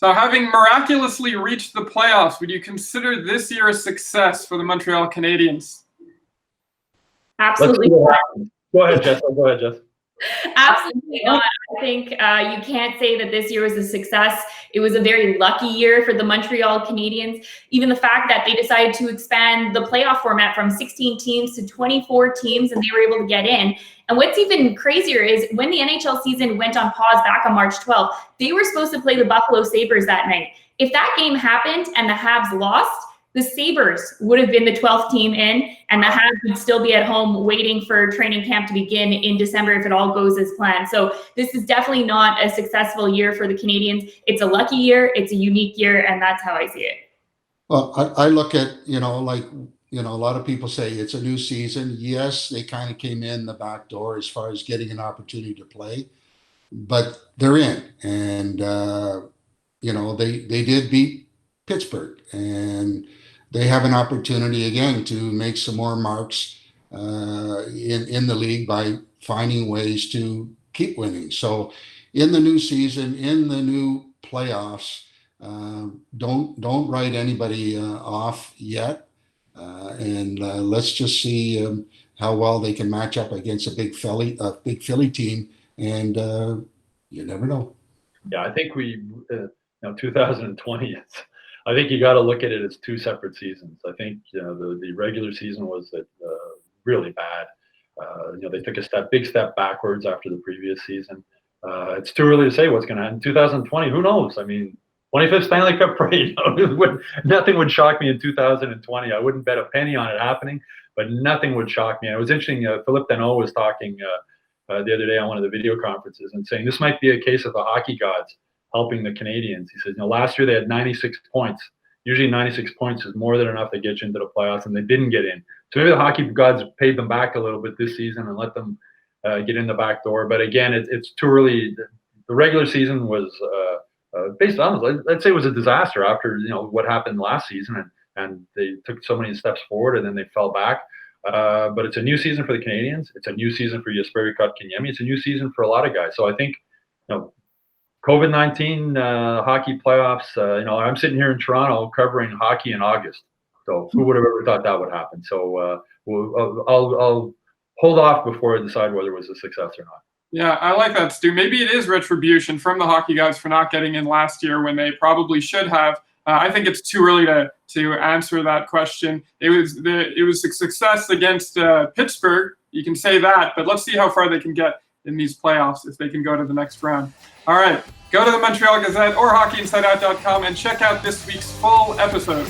So having miraculously reached the playoffs, would you consider this year a success for the Montreal Canadiens? Absolutely. Go ahead, Jess. Go ahead, Jess. Absolutely not. I think you can't say that this year was a success. It was a very lucky year for the Montreal Canadiens. Even the fact that they decided to expand the playoff format from 16 teams to 24 teams, and they were able to get in. And what's even crazier is when the NHL season went on pause back on March 12th, they were supposed to play the Buffalo Sabres that night. If that game happened and the Habs lost, the Sabres would have been the 12th team in, and the Habs would still be at home waiting for training camp to begin in December if it all goes as planned. So this is definitely not a successful year for the Canadiens. It's a lucky year, it's a unique year, and that's how I see it. Well, I look at, a lot of people say it's a new season. Yes, they kind of came in the back door as far as getting an opportunity to play, but they're in. And, they did beat Pittsburgh, and they have an opportunity again to make some more marks in the league by finding ways to keep winning. So in the new season, in the new playoffs, don't write anybody off yet. And let's just see how well they can match up against a big Philly team. And you never know. Yeah, I think 2020, I think you got to look at it as two separate seasons. I think the regular season was really bad. They took a big step backwards after the previous season. It's too early to say what's going to happen. 2020, who knows? I mean, 25th Stanley Cup parade. Nothing would shock me in 2020. I wouldn't bet a penny on it happening, but nothing would shock me. And it was interesting. Philippe Danault was talking the other day on one of the video conferences and saying this might be a case of the hockey gods helping the Canadiens. He said, last year they had 96 points. Usually 96 points is more than enough to get you into the playoffs, and they didn't get in. So maybe the hockey gods paid them back a little bit this season and let them get in the back door. But again, it's too early. The regular season was based on, let's say it was a disaster after what happened last season, and they took so many steps forward and then they fell back. But it's a new season for the Canadiens. It's a new season for Jesperi Kotkaniemi. It's a new season for a lot of guys. So I think COVID-19 hockey playoffs. I'm sitting here in Toronto covering hockey in August. So who would have ever thought that would happen? So I'll hold off before I decide whether it was a success or not. Yeah, I like that, Stu. Maybe it is retribution from the hockey guys for not getting in last year when they probably should have. I think it's too early to answer that question. It was a success against Pittsburgh. You can say that, but let's see how far they can get in these playoffs if they can go to the next round. All right, go to the Montreal Gazette or hockeyinsideout.com and check out this week's full episode.